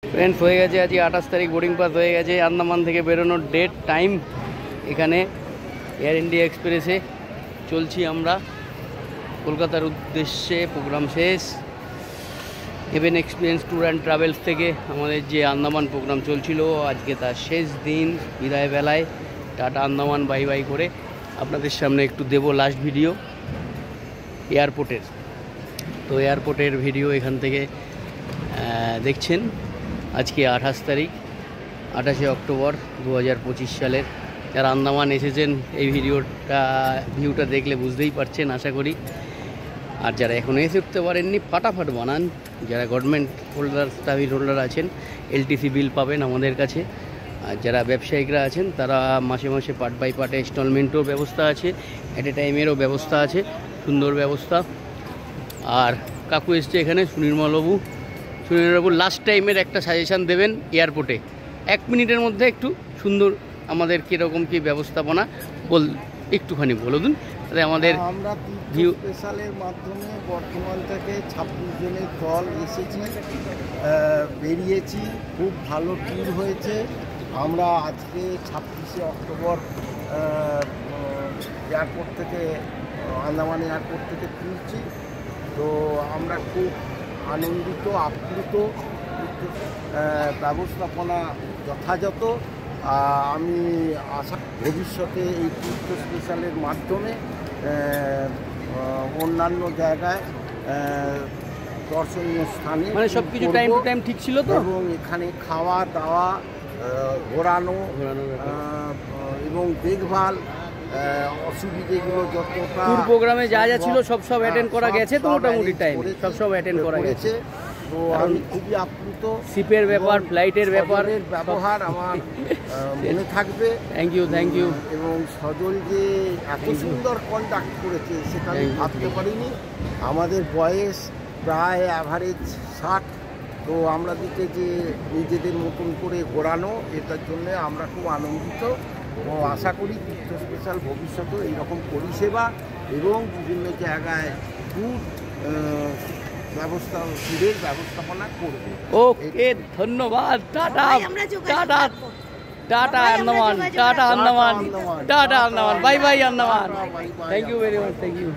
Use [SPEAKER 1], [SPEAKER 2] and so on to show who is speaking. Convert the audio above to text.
[SPEAKER 1] Friends হয়ে গেছে আজকে 28 তারিখ বোর্ডিং পাস হয়ে গেছে। আন্দামান থেকে বেরোনোর ডেট টাইম এখানে এয়ার ইন্ডিয়া এক্সপ্রেসে চলছি আমরা কলকাতার উদ্দেশ্যে। প্রোগ্রাম শেষ। Heaven experience tour and travels থেকে আমাদের যে আন্দামান প্রোগ্রাম চলছিল আজকে তার শেষ দিন। বিদায় বেলায় টাটা আন্দামান বাই বাই করে আপনাদের সামনে একটু দেব লাস্ট ভিডিও এয়ারপোর্টের। তো এয়ারপোর্টের ভিডিও এখান থেকে দেখছেন। আজকে 28 তারিখ 28শে অক্টোবর 2025 সালের। যারা আন্দামান এসেছেন এই ভিউটা দেখলে বুঝতেই পারছেন আশা করি। আর যারা এখনও এসে উঠতে পারেননি ফটাফট বানান। যারা গভর্নমেন্ট হোল্ডার ট্রাভেল হোল্ডার আছেন এলটিসি বিল পাবেন আমাদের কাছে। আর যারা ব্যবসায়িকরা আছেন তারা মাসে মাসে পার্ট বাই পার্টে ইনস্টলমেন্টও ব্যবস্থা আছে, অ্যাট এ টাইমেরও ব্যবস্থা আছে, সুন্দর ব্যবস্থা। আর কাকু এসছে এখানে সুনির্মলবাবু। সুনির্মলবাবু লাস্ট টাইমের একটা সাজেশান দেবেন এয়ারপোর্টে 1 মিনিটের মধ্যে একটু সুন্দর আমাদের কীরকম কী ব্যবস্থাপনা একটুখানি বলে দিন। তাহলে আমাদের
[SPEAKER 2] আমরা ভিউ স্পেশালের মাধ্যমে বর্ধমান থেকে 26 জনের দল এসেছি, বেরিয়েছি। খুব ভালো ট্যুর হয়েছে। আমরা আজকে 26শে অক্টোবর এয়ারপোর্ট থেকে আন্দামান এয়ারপোর্ট থেকে ফিরছি। তো আমরা খুব আনন্দিত, আপ্লুত। ব্যবস্থাপনা যথাযথ। আমি আশা ভবিষ্যতে এই তীর্থ স্পেশালের মাধ্যমে অন্যান্য জায়গায় দর্শনীয় স্থানে
[SPEAKER 1] মানে সব কিছু টাইম টু টাইম ঠিক ছিল তো,
[SPEAKER 2] এবং এখানে খাওয়া দাওয়া, ঘোরানো এবং দেখভাল অসুবিধেগুলো যতটা
[SPEAKER 1] ট্যুর প্রোগ্রামে যা যা ছিল সব অ্যাটেন্ড করা গেছে। তো মোটামুটি টাইম সব অ্যাটেন্ড করা গেছে।
[SPEAKER 2] তো আমি খুবই আপ্লুত।
[SPEAKER 1] শিপের ব্যাপার, ফ্লাইটের ব্যাপার,
[SPEAKER 2] ব্যবহার আমার মনে থাকবে।
[SPEAKER 1] Thank you.
[SPEAKER 2] এবং সজল যে এত সুন্দর কন্ডাক্ট করেছে সেটা আমি ভাবতে পারিনি। আমাদের বয়স প্রায় অ্যাভারেজ 60। তো আমরা দিকে যে নিজেদের মতন করে ঘোরানো, এটার জন্যে আমরা খুব আনন্দিত। ও আশা করি তীর্থ স্পেশাল ভবিষ্যতেও এইরকম পরিষেবা এবং বিভিন্ন জায়গায় ট্যুর ব্যবস্থাপনা করবে।
[SPEAKER 1] ওকে, ধন্যবাদ। Ta-ta ta-ta ta-ta Andaman, ta-ta Andaman, ta-ta Andaman, bye bye Andaman. Thank you very much, thank you.